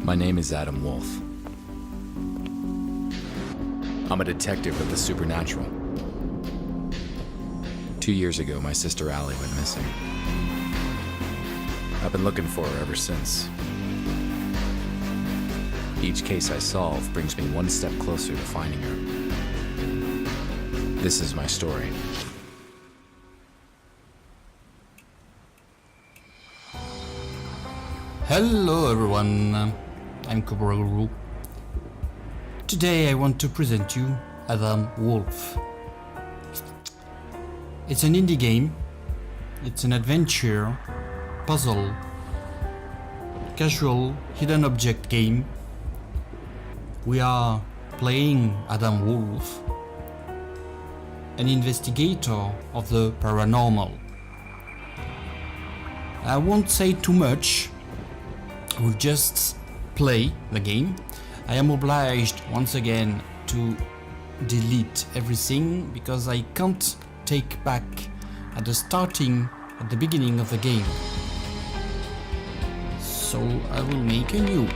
My name is Adam Wolfe. I'm a detective of the supernatural. 2 years ago, my sister Allie went missing. I've been looking for her ever since. Each case I solve brings me one step closer to finding her. This is my story. Hello everyone, I'm Cobra Guru. Today I want to present you Adam Wolfe. It's an indie game, it's an adventure, puzzle, casual hidden object game. We are playing Adam Wolfe, an investigator of the paranormal. I won't say too much. We'll just play the game. I am obliged once again to delete everything because I can't take back at the beginning of the game. So I will make a new.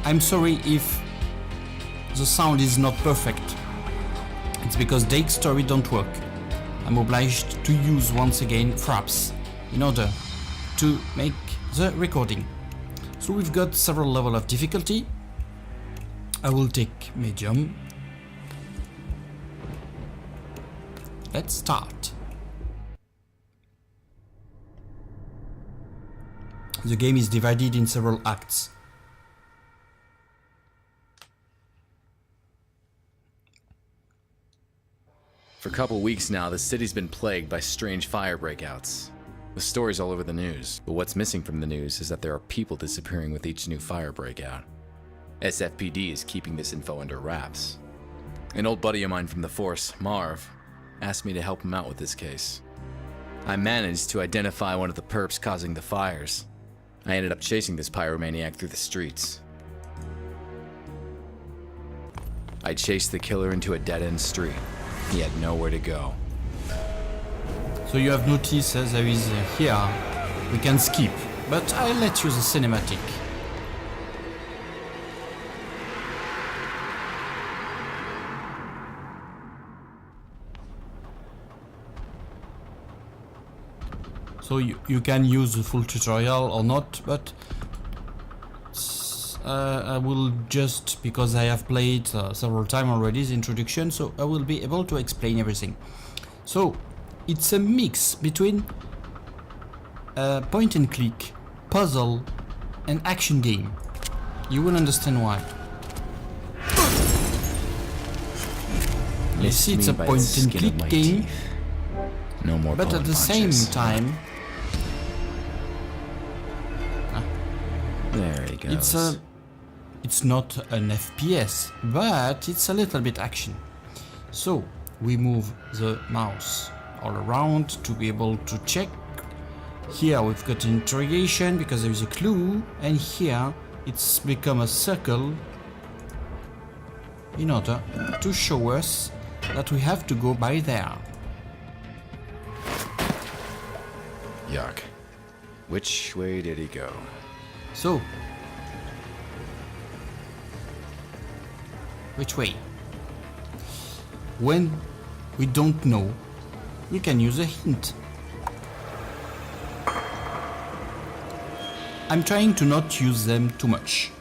I'm sorry if the sound is not perfect. It's because Dake's story don't work. I'm obliged to use once again fraps in order to make the recording. So we've got several levels of difficulty. I will take medium. Let's start. The game is divided in several acts. For a couple weeks now, the city's been plagued by strange fire breakouts. The story's all over the news, but what's missing from the news is that there are people disappearing with each new fire breakout. SFPD is keeping this info under wraps. An old buddy of mine from the force, Marv, asked me to help him out with this case. I managed to identify one of the perps causing the fires. I ended up chasing this pyromaniac through the streets. I chased the killer into a dead-end street. He had nowhere to go. So you have noticed there is here, we can skip, but I'll let you the cinematic. So you can use the full tutorial or not, but I will just, because I have played several times already, the introduction, so I will be able to explain everything. So it's a mix between point and click, puzzle and action game. You will understand why. You see, it's a point and click game, no more but at the same time there he goes. It's not an FPS, but it's a little bit action. So we move the mouse all around to be able to check. Here we've got an interrogation because there is a clue, and here it's become a circle in order to show us that we have to go by there. Yuck. Which way did he go? So, which way? When we don't know, we can use a hint. I'm trying to not use them too much.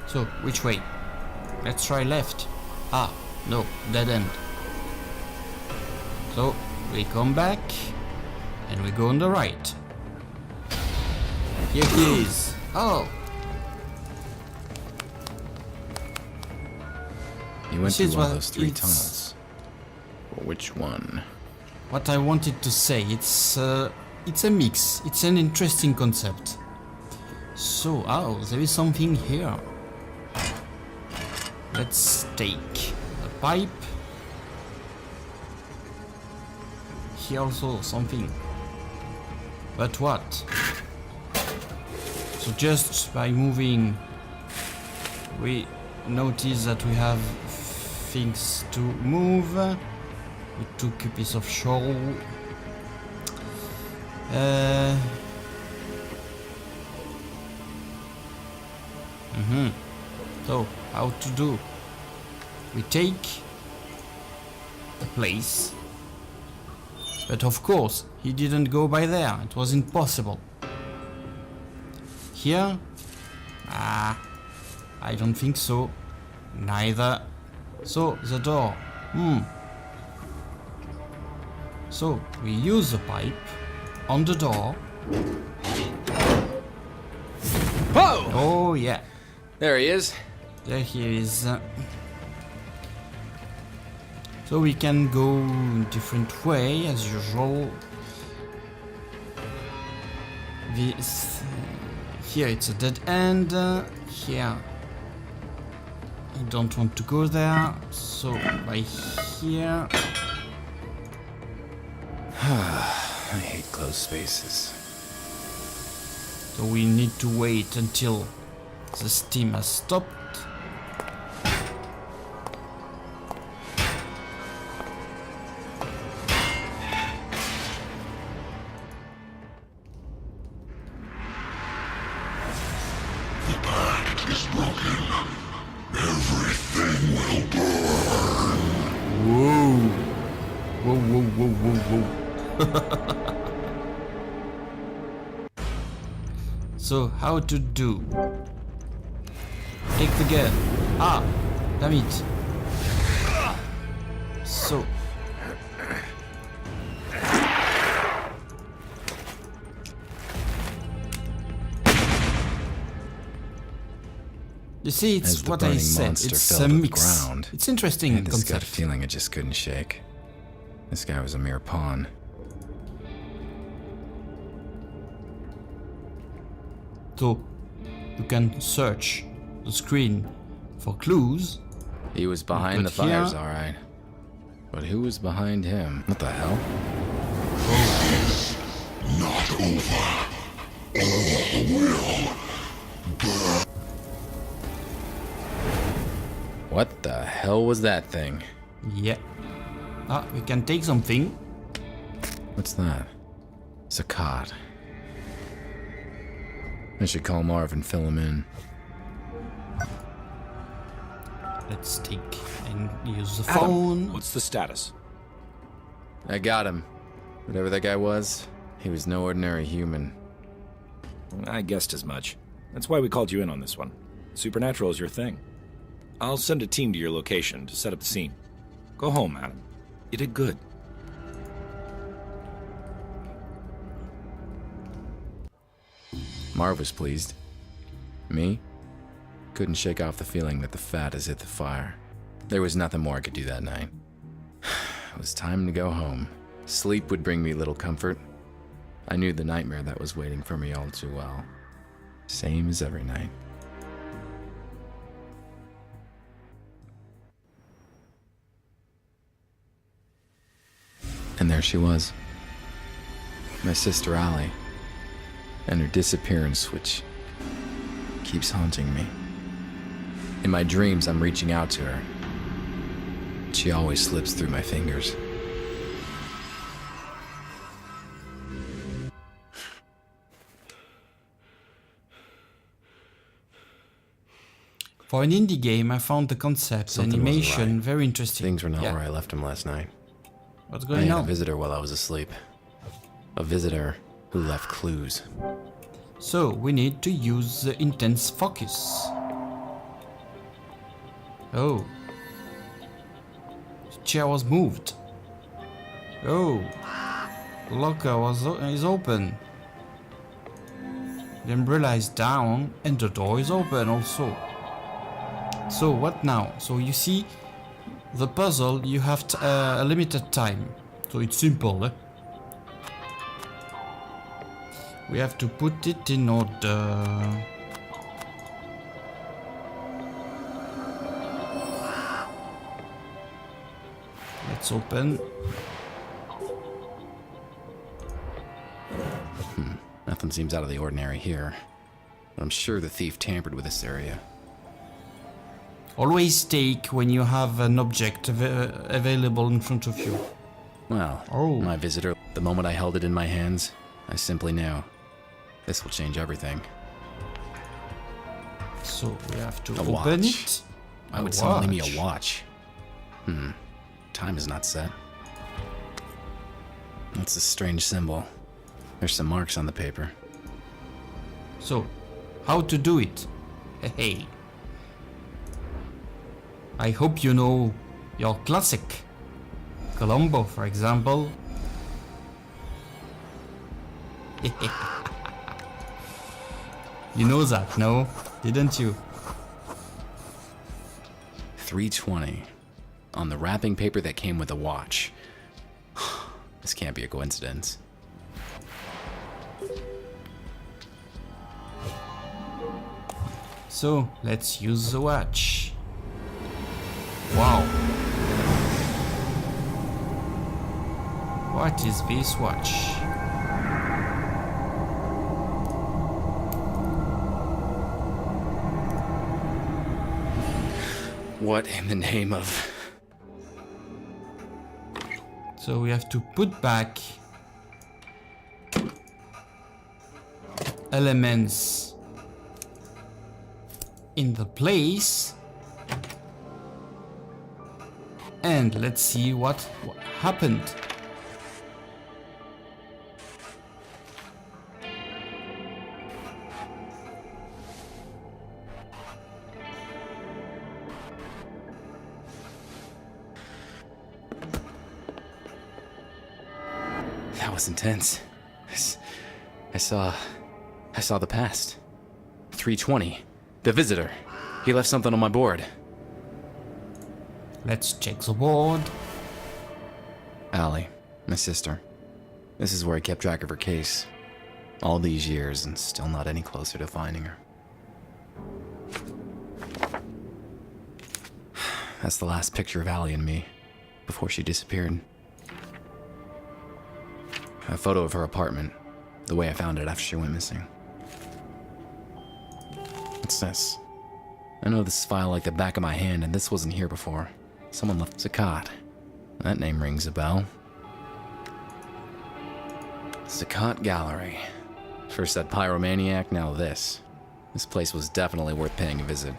So, which way? Let's try left. Ah, no, dead end. So, we come back and we go on the right. Here he is. Oh! He went through one of those three tunnels. Well, which one? What I wanted to say, it's a mix. It's an interesting concept. So, oh, there is something here. Let's take the pipe. Here also something. But what? So just by moving, we notice that we have things to move. We took a piece of shawl. So, how to do? We take a place. But of course, he didn't go by there. It was impossible. Here? I don't think so. Neither. So, the door. So, we use the pipe on the door. Whoa! Oh, yeah. There he is. There he is. So we can go in different way as usual. Here it's a dead end. Here I don't want to go there. So by here. I hate closed spaces. So we need to wait until the steam has stopped. Is broken. Everything will burn. Whoa. Whoa, whoa, whoa, whoa, whoa. So, how to do? Take the gun. Ah, damn it. So. You see, it's As the what I burning said. monster It's fell a to the mix. ground, It's I interesting had this gut concept. feeling I just couldn't shake. This guy was a mere pawn. So, you can search the screen for clues. He was behind the But here- fires, alright. But who was behind him? What the hell? Not over. All will burn. What the hell was that thing? Yeah. Ah, we can take something. What's that? It's a cot. I should call Marv and fill him in. Let's take and use the Adam, phone. what's the status? I got him. Whatever that guy was, he was no ordinary human. I guessed as much. That's why we called you in on this one. Supernatural is your thing. I'll send a team to your location to set up the scene. Go home, Adam. You did good. Marv was pleased. Me? Couldn't shake off the feeling that the fat has hit the fire. There was nothing more I could do that night. It was time to go home. Sleep would bring me little comfort. I knew the nightmare that was waiting for me all too well. Same as every night. And there she was. My sister Allie. And her disappearance, which keeps haunting me. In my dreams, I'm reaching out to her. She always slips through my fingers. For an indie game, I found the concept, Something wasn't animation, right. very interesting. Things were not Yeah. where I left them last night. What's I going had a on? visitor while I was asleep. A visitor who left clues. So, we need to use the intense focus. Oh. The chair was moved. Oh. The locker is open. The umbrella is down and the door is open also. So what now? So you see, the puzzle, you have a limited time. So it's simple, eh? We have to put it in order. Let's open. Nothing seems out of the ordinary here. But I'm sure the thief tampered with this area. Always take when you have an object available in front of you. Well, Oh. my visitor, the moment I held it in my hands, I simply knew. This will change everything. So we have to A open watch. it. Why would someone leave me a watch? Time is not set. What's this strange symbol? There's some marks on the paper. So, how to do it? Hey. I hope you know your classic. Colombo, for example. You know that, no? Didn't you? 320. On the wrapping paper that came with the watch. This can't be a coincidence. So, let's use the watch. Wow. What is this watch? What in the name of... So we have to put back elements in the place, and let's see what happened. That was intense. I saw the past. 320. The visitor. He left something on my board. Let's check the board. Allie, my sister. This is where I kept track of her case. All these years and still not any closer to finding her. That's the last picture of Allie and me before she disappeared. A photo of her apartment, the way I found it after she went missing. What's this? I know this file like the back of my hand, and this wasn't here before. Someone left Zakat. That name rings a bell. Zakat Gallery. First that pyromaniac, now this. This place was definitely worth paying a visit.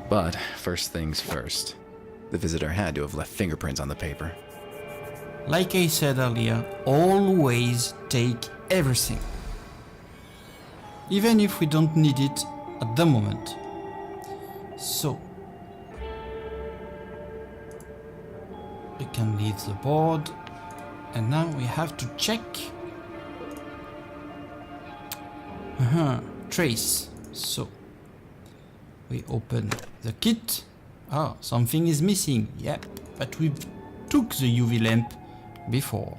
But first things first. The visitor had to have left fingerprints on the paper. Like I said earlier, always take everything. Even if we don't need it at the moment. So, we can leave the board, and now we have to check. Trace. So, we open the kit. Ah, something is missing. Yep, but we took the UV lamp before.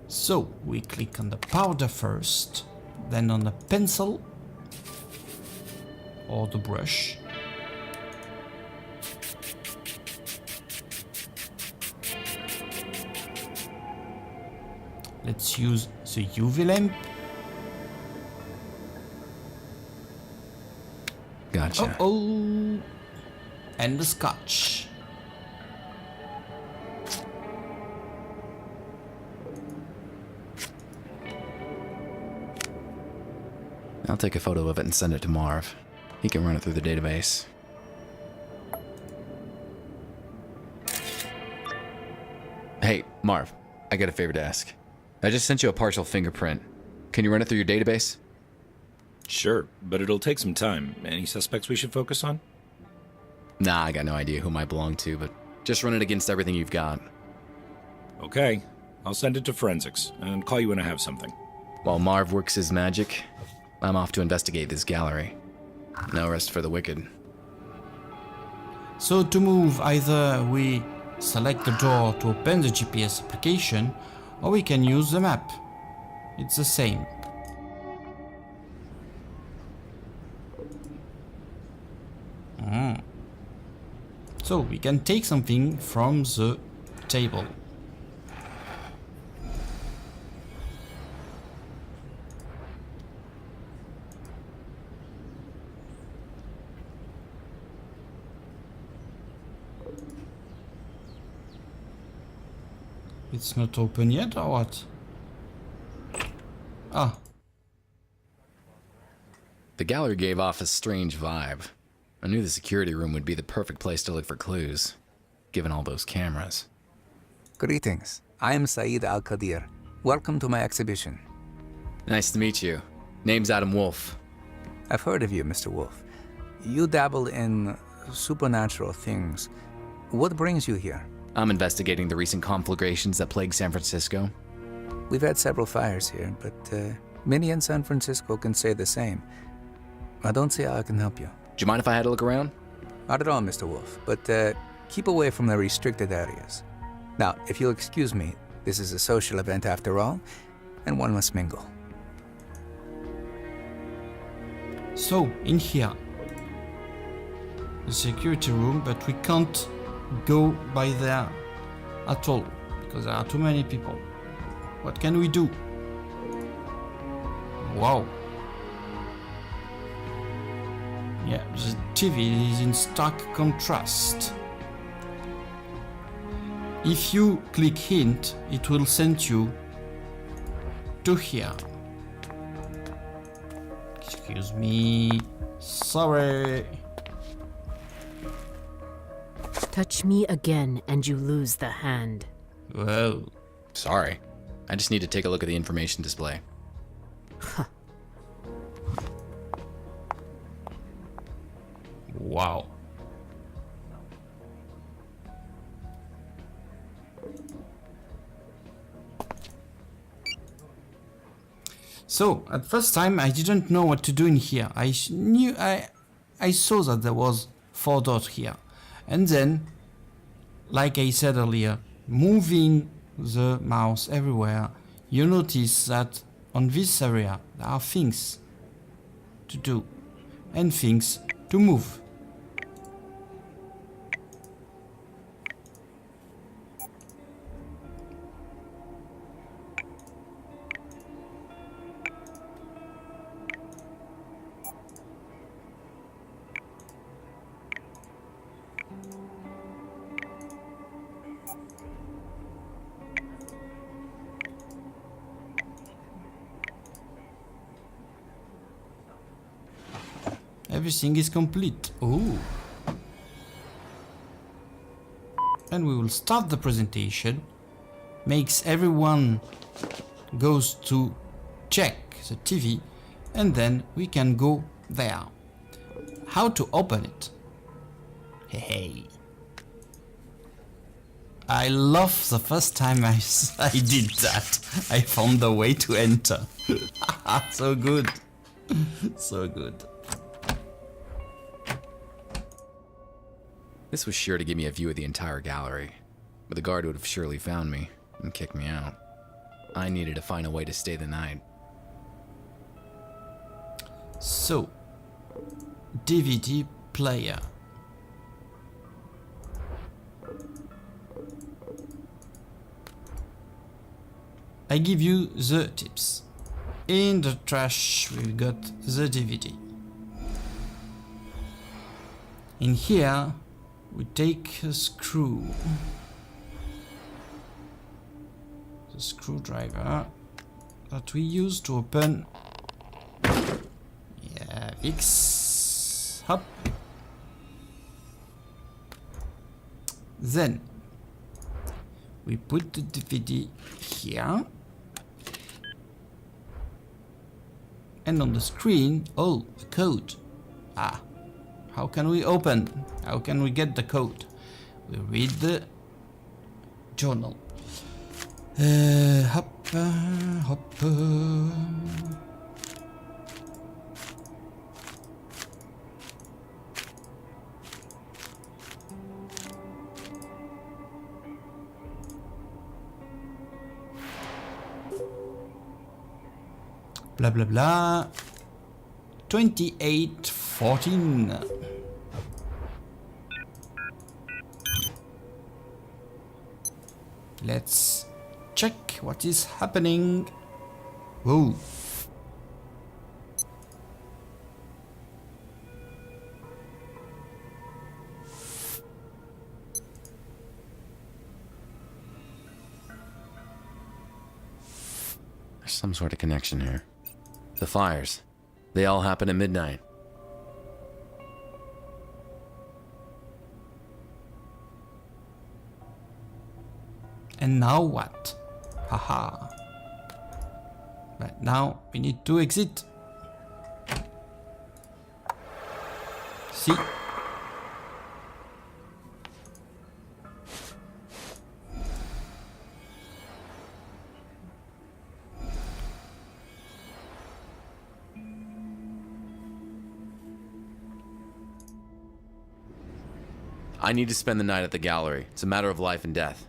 So we click on the powder first, then on the pencil or the brush. Let's use the UV lamp. Gotcha. Oh, and the scotch. I'll take a photo of it and send it to Marv. He can run it through the database. Hey, Marv, I got a favor to ask. I just sent you a partial fingerprint. Can you run it through your database? Sure, but it'll take some time. Any suspects we should focus on? Nah, I got no idea who might belong to, but just run it against everything you've got. Okay, I'll send it to forensics and call you when I have something. While Marv works his magic, I'm off to investigate this gallery. No rest for the wicked. So to move, either we select the door to open the GPS application, or we can use the map. It's the same. So we can take something from the table. It's not open yet, or what? Ah. The gallery gave off a strange vibe. I knew the security room would be the perfect place to look for clues, given all those cameras. Greetings. I am Saeed Al-Qadir. Welcome to my exhibition. Nice to meet you. Name's Adam Wolfe. I've heard of you, Mr. Wolfe. You dabble in supernatural things. What brings you here? I'm investigating the recent conflagrations that plague San Francisco. We've had several fires here, but many in San Francisco can say the same. I don't see how I can help you. Do you mind if I had a look around? Not at all, Mr. Wolfe, but keep away from the restricted areas. Now, if you'll excuse me, this is a social event after all, and one must mingle. So, in here, the security room, but we can't go by there at all, because there are too many people. What can we do? Wow. Yeah, the TV is in stark contrast. If you click hint, it will send you to here. Excuse me. Sorry. Touch me again and you lose the hand. Well, Sorry. I just need to take a look at the information display. wow. So, at first time, I didn't know what to do in here. I saw that there was 4 dots here. And then, like I said earlier, moving the mouse everywhere, you notice that on this area, there are things to do and things to move. Everything is complete. Oh. And we will start the presentation. Makes everyone goes to check the TV, and then we can go there. How to open it? Hey. I love the first time I did that. I found the way to enter. So good. So good. This was sure to give me a view of the entire gallery, but the guard would have surely found me and kicked me out. I needed to find a way to stay the night. So, DVD player. I give you the tips. In the trash we got the DVD. In here we take a screw. The screwdriver that we use to open. Yeah, X. Hop. Then we put the DVD here. And on the screen, oh, the code. Ah, how can we open? How can we get the code? We read the journal. Hop, hop. Blah blah blah. 2814. Let's check what is happening. Whoa. some sort of connection here. The fires. They all happen at midnight. And now what? Haha. But now we need to exit. See? I need to spend the night at the gallery. It's a matter of life and death.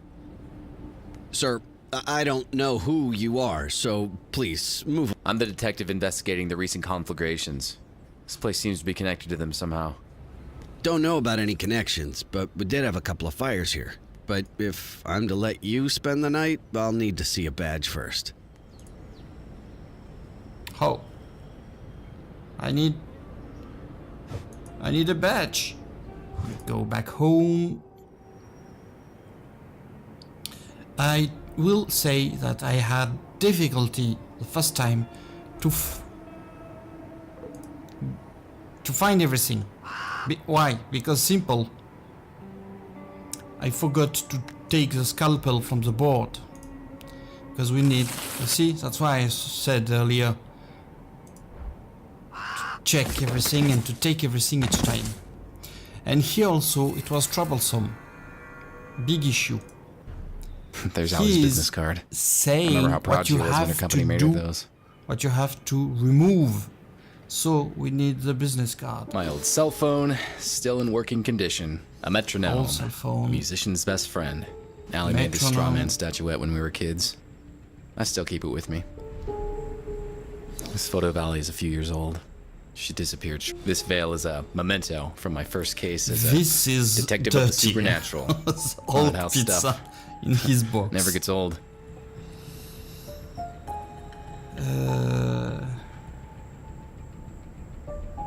Sir, I don't know who you are, so please move. I'm the detective investigating the recent conflagrations. This place seems to be connected to them somehow. Don't know about any connections, but we did have a couple of fires here. But if I'm to let you spend the night, I'll need to see a badge first. Oh. I need a badge. Go back home. I will say that I had difficulty the first time to find everything. Why? Because simple. I forgot to take the scalpel from the board. Because we need, you see, that's why I said earlier, to check everything and to take everything each time. And here also it was troublesome. Big issue. There's Ali's business card. Saying Remember how proud what she you was when her have company to made do, her those. what you have to remove. So we need the business card. My old cell phone, still in working condition. A metronome. Old cell phone. A musician's best friend. Ali made this straw Metronome. man statuette when we were kids. I still keep it with me. This photo of Ali is a few years old. She disappeared. This veil is a memento from my first case as a This is detective dirty. of the supernatural. All Haunted house pizza stuff. in his box. Never gets old.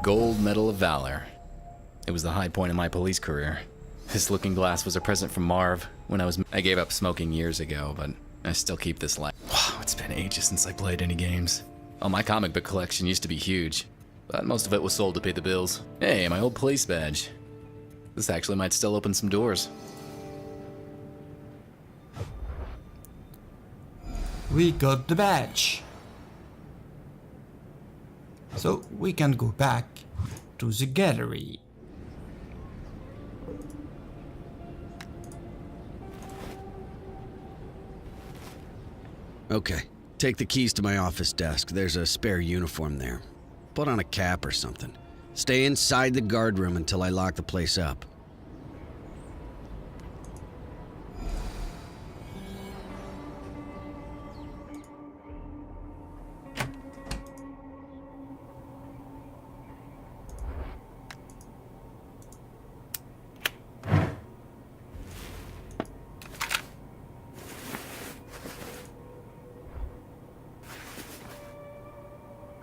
Gold Medal of Valor. It was the high point of my police career. This looking glass was a present from Marv when I gave up smoking years ago, but I still keep this light. Wow, it's been ages since I played any games. Oh, my comic book collection used to be huge, but most of it was sold to pay the bills. Hey, my old police badge. This actually might still open some doors. We got the badge. So we can go back to the gallery. Okay, take the keys to my office desk. There's a spare uniform there. Put on a cap or something. Stay inside the guard room until I lock the place up.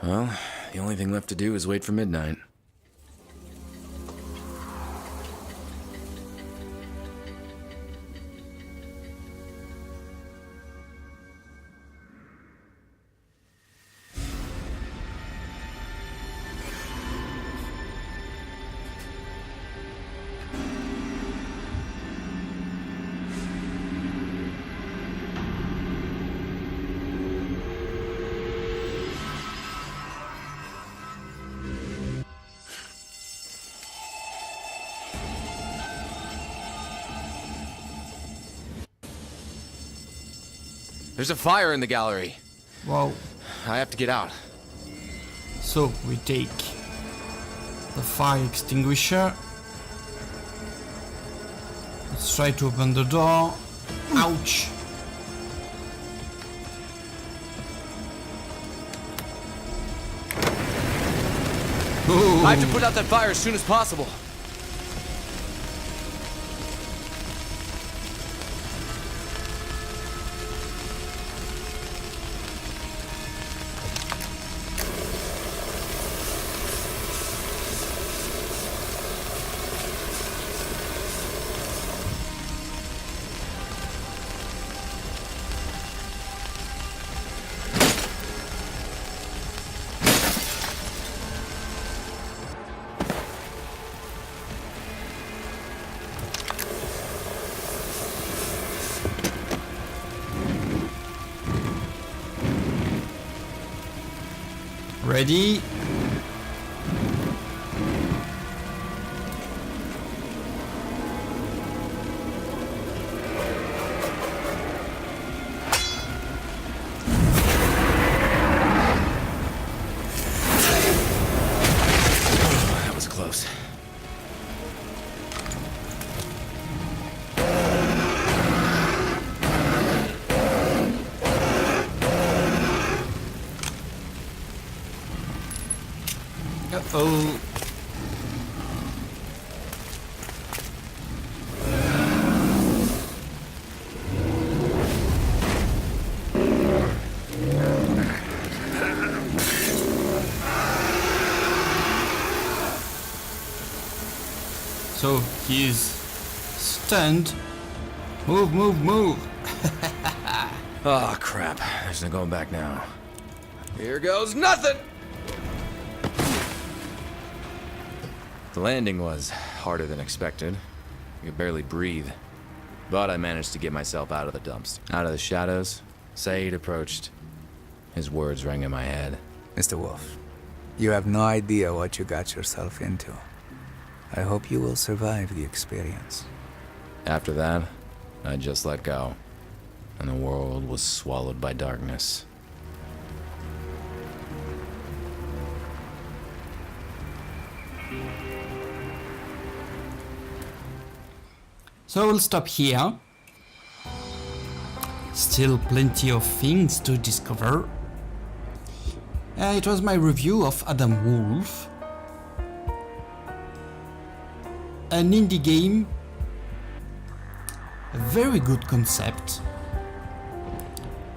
Well, the only thing left to do is wait for midnight. There's a fire in the gallery. Wow. I have to get out. So we take the fire extinguisher. Let's try to open the door. Ouch. I have to put out that fire as soon as possible. Ready? That was close. Uh-oh. So he's stunned. Move, move, move. Oh, crap. There's no going back now. Here goes nothing! The landing was harder than expected. I could barely breathe. But I managed to get myself out of the dumps. Out of the shadows, Said approached. His words rang in my head. Mr. Wolfe, you have no idea what you got yourself into. I hope you will survive the experience. After that, I just let go. And the world was swallowed by darkness. So we'll stop here. Still plenty of things to discover. It was my review of Adam Wolfe. An indie game. A very good concept.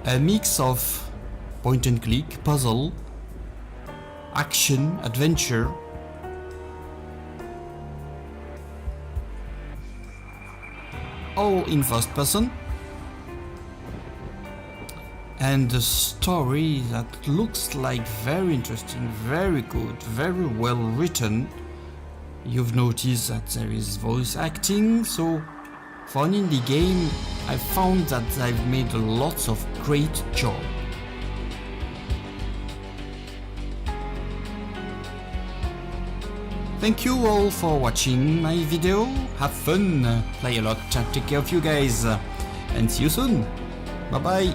A mix of point and click, puzzle, action, adventure. All in first person, and a story that looks like very interesting, very good, very well written. You've noticed that there is voice acting, so for an indie game I found that they've made lots of great job. Thank you all for watching my video. Have fun, play a lot, take care of you guys, and see you soon. Bye bye.